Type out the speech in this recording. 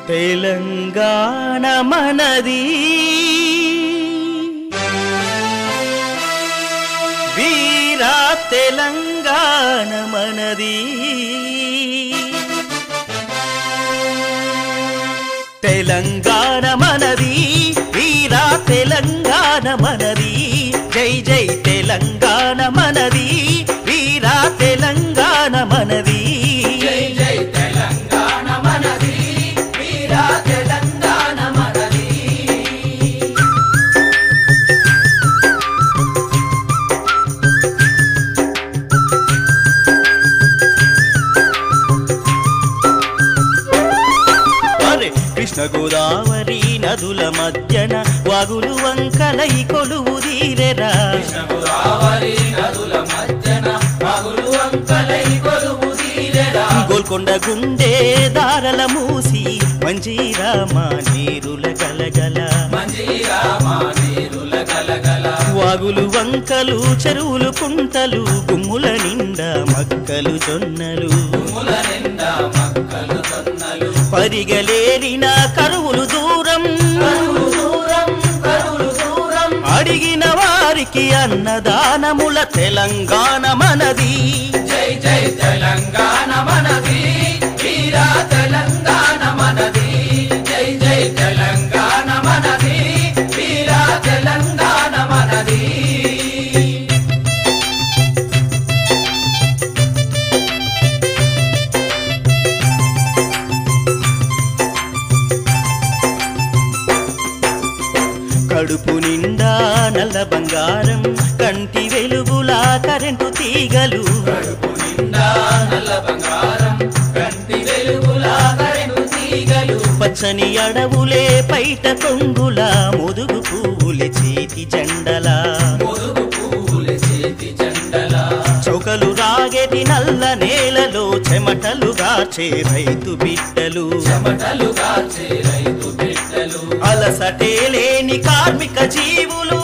తెలంగాణ మనది వీరా తెలంగాణ మనది తెలంగాణ మనది వీరా తెలంగాణ మనది జై జై తెలంగాణ మనది వీరా తెలంగాణ మనది జై జై తెలంగాణ మనది వీరా తెలంగాణ మనది కృష్ణ గోదావరి నదుల మధ్యన వాగులు వంకలై కొలువు తీరెరా కృష్ణ గోదావరి నదుల మధ్యన వాగులు వంకలై కొలువు తీరెరా గోల్కొండ గుండె దారల మూసి మంజీరామా నీరుల గలగల మంజీరామా నీరుల గలగల వాగులు వంకలు చెరువులు కుంటలు గుమ్ముల నిండా మక్కలు జొన్నలు గుమ్ముల నిండా మక్కలు జొన్నలు పరిగలేరిన కరువులు దూరం అడిగిన వారికి అన్నదానముల తెలంగాణ మనది జై జై తెలంగాణ మనది వీరా తెలంగాణ మనది జై జై తెలంగాణ మనది వీరా తెలంగాణ మనది కడుపు నిండా నల్ల బంగారం కంటి వెలుగులా కరెంటు తీగలు కడుపు నిండా నల్ల బంగారం కంటి వెలుగులా కరెంటు తీగలు పచ్చని అడవులే పైట కొంగుల ముదుగు పువ్వులే చేతి జెండలా ముదుగు పువ్వుల చేతి జెండలా చౌకలు రాగేటి నల్ల నేలలో చెమటలు గార్చే రైతు బిడ్డలు చెమటలు గార్చే రైతు బిడ్డలు అలసటే లేని కార్మిక జీవులు